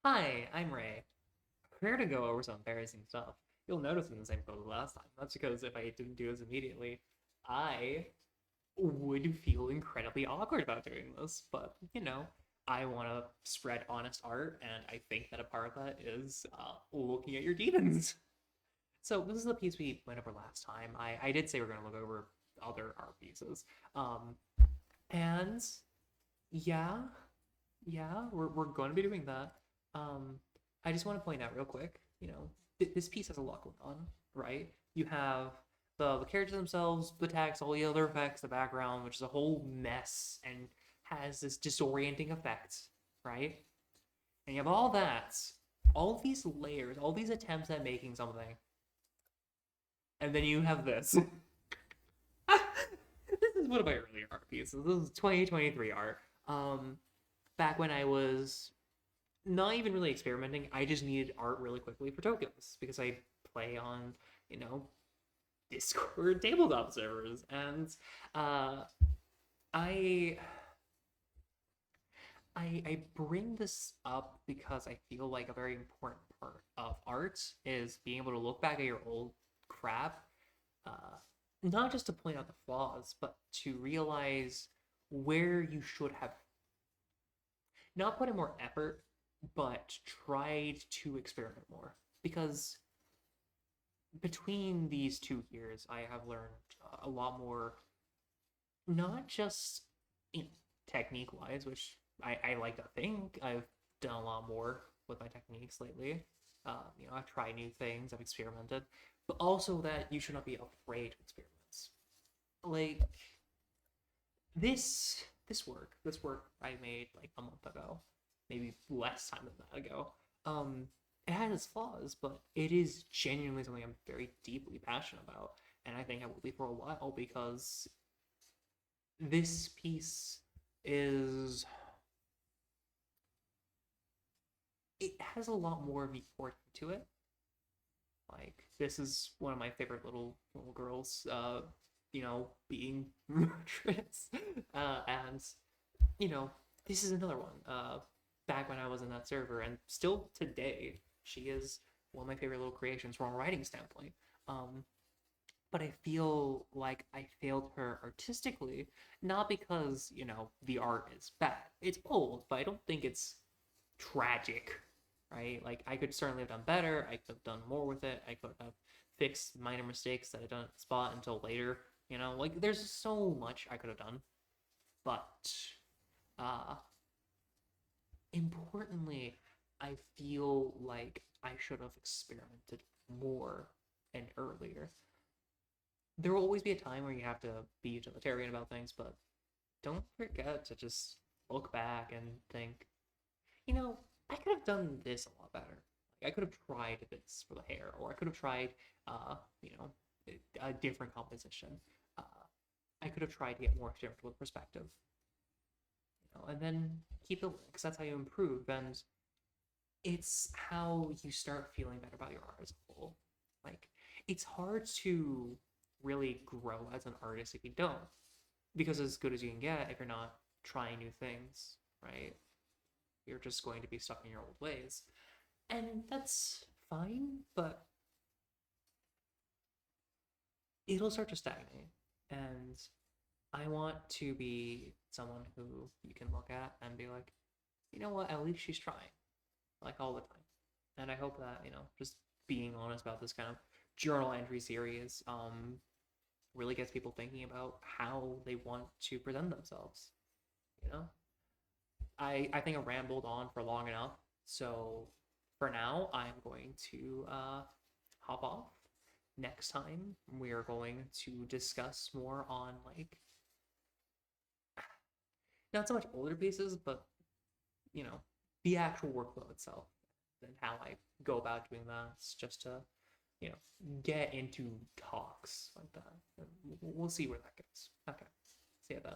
Hi, I'm Ray. We're to go over some embarrassing stuff. You'll notice in the same photo last time. That's because if I didn't do this immediately, I would feel incredibly awkward about doing this. But, I want to spread honest art, and I think that a part of that is looking at your demons. So this is the piece we went over last time. I did say we're going to look over other art pieces. Um, and yeah, we're going to be doing that. Um, I just want to point out real quick, this piece has a lot going on, right? You have the characters themselves, the text, all the other effects, the background, which is a whole mess and has this disorienting effect, right? And you have all that, all of these layers, all these attempts at making something, and then you have this. This is one of my earlier art pieces. This is 2023 art. Back when I was not even really experimenting. I just needed art really quickly for tokens because I play on, you know, Discord tabletop servers, and uh, I I bring this up because I feel like a very important part of art is being able to look back at your old crap, uh, not just to point out the flaws, but to realize where you should have not put in more effort, but tried to experiment more. Because between these 2 years, I have learned a lot more, not just technique wise, which I like to think I've done a lot more with my techniques lately. I've tried new things, I've experimented, but also that you should not be afraid to experiment. Like this work I made like a month ago, maybe less time than that ago. It has its flaws, but it is genuinely something I'm very deeply passionate about, and I think I will be for a while because this piece is it has a lot more of effort to it. Like this is one of my favorite little girls, being murderous, and you know, this is another one. Back when I was in that server, and still today, she is one of my favorite little creations from a writing standpoint. Um, but I feel like I failed her artistically, not because, the art is bad. It's old, but I don't think it's tragic, right? Like, I could certainly have done better. I could have done more with it. I could have fixed minor mistakes that I didn't spot until later. Like, there's so much I could have done. But uh, importantly, I feel like I should have experimented more and earlier. There will always be a time where you have to be utilitarian about things, but don't forget to just look back and think, I could have done this a lot better. Like, I could have tried this for the hair, or I could have tried, uh, you know, a different composition. Uh, I could have tried to get more experimental with perspective, and then keep it because that's how you improve. And it's how you start feeling better about your art as a whole. Like, it's hard to really grow as an artist if you don't, because as good as you can get, if you're not trying new things, right? You're just going to be stuck in your old ways. And that's fine, but it'll start to stagnate. And I want to be someone who you can look at and be like, you know what, at least she's trying, like all the time. And I hope that, just being honest about this kind of journal entry series really gets people thinking about how they want to present themselves. You know, I think I rambled on for long enough. So for now, I'm going to hop off. Next time, we are going to discuss more on like not so much older pieces, but you know, the actual workflow itself and how I go about doing that. It's just to you know get into talks like that. And we'll see where that goes. Okay, see you then.